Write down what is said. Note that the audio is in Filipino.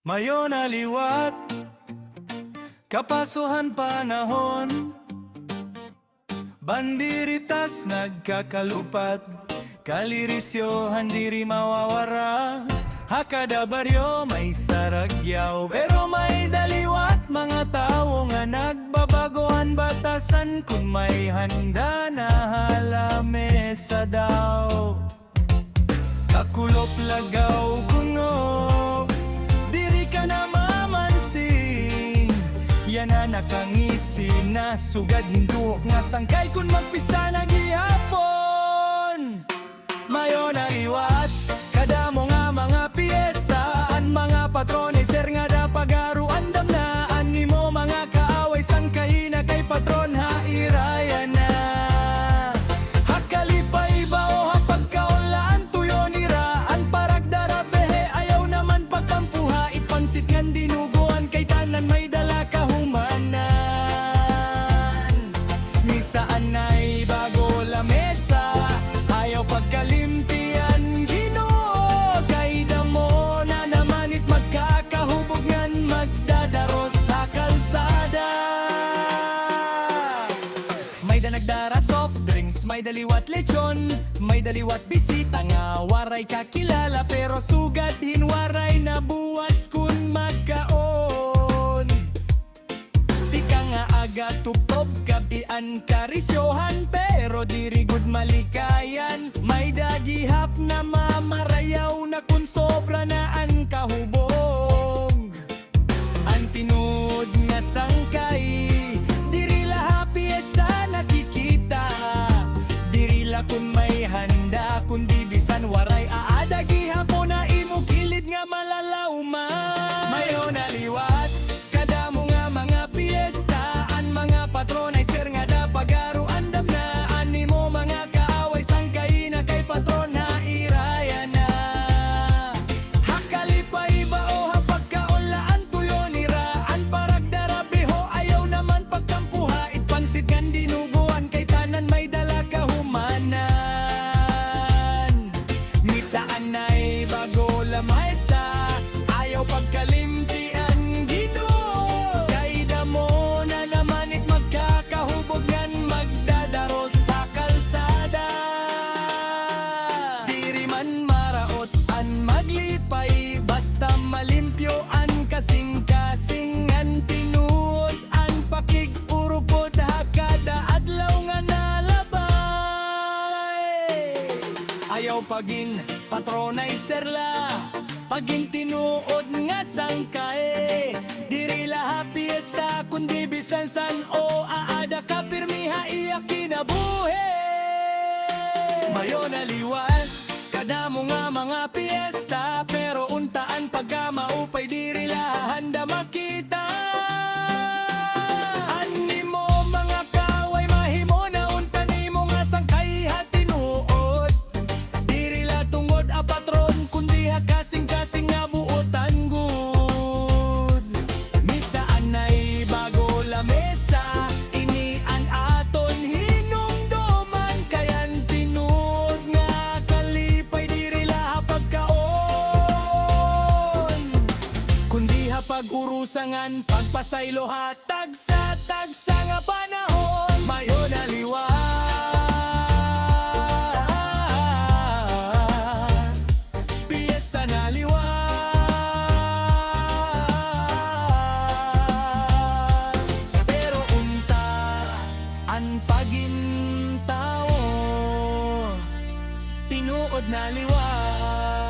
Mayon aliwat, kapasuhan panahon, bandiritas nagkakalupat, kalirisyohan diri mawawara. Hakada baryo may saragyaw, pero may daliwat mga tao nga nagbabagohan batasan. Kung may handa na halamesa daw, kakulop lagaw kuno, diri ka na mamansing. Yan na nakangisi na sugad hinduok nga sangkay kung magpista na gihapon. Mayon ang iwat, kada mo nga mga piyesta, ang mga patrones sir nga da pagaruan damnaan nimo mga kaaway sangkay na kay patron hairaya na. Hakalipay ba o hapagkaulaan tuyo niraan paragdara behe ayaw naman pagtampuha ipansit ngan dinuguan kay tanan may dala kahumanan. Misaan na'y bago lamesa ayaw pagkalimtian Ginoo kay damo na naman it magkakahubog ngan magdadaros sa kalsada. May danagdara soft drinks, may daliwat lechon, may daliwat bisita nga waray kakilala pero sugad hinwaray na buwas kun magkaon. Di ka nga aga tupob kabian karisyohan pero diri gud malikayan. May dagihap na mamarayaw na kun sobra na ang kahubog. Ang tinud nga sangkay diri laha piyesta nakikita. Diri la kun may handa kundi bisan waray aada gihapon na imo kilid nga malalauman. Mayon aliwat, kada mo nga mga piyesta, ang mga patron ay sir nga da pagaruan damnaan nimo mga kaaway sangkay na kay patron hairaya na. Hakalipay ba o hapagkaulaan tuyo niraan paragdara beho ayaw naman pagkampuha itpansit ngan dinuguan kay tanan may dala kahumanan. Misaan na'y bago lamesa ayaw pagkalimtian Ginoo kay damo na naman it magkakahubog ngan magdadaros sa kalsada. Diri man maraot an maglipay basta malimpyo an kasing-kasingan tinuod an pakig-urupod hakada adlaw nga nalabay. Ayaw paging patronizer la, paging tinuod nga sangkay. Diri laha piyesta kundi bisan san o aada ka pirmiha iya kinabuhi. Mayon aliwat, kada mo nga mga piyesta pero untaan pagka maupay diri laha handa makita. Animo mga kaway mahimo na unta nimo nga sangkay hatinuod. Diri la tungod a patron kundi ha kasing-kasing nga buotan gud. Misaan na'y bago lamesa ini an aton hinumduman kayan tinuod nga kalipay diri laha pagkaon. Kundi ha pag-urusangan pagpasaylo hatag sa tagsa nga panahon. Mayon aliwat, piyesta na liwat, pero unta ang pagintao tinuod na liwat.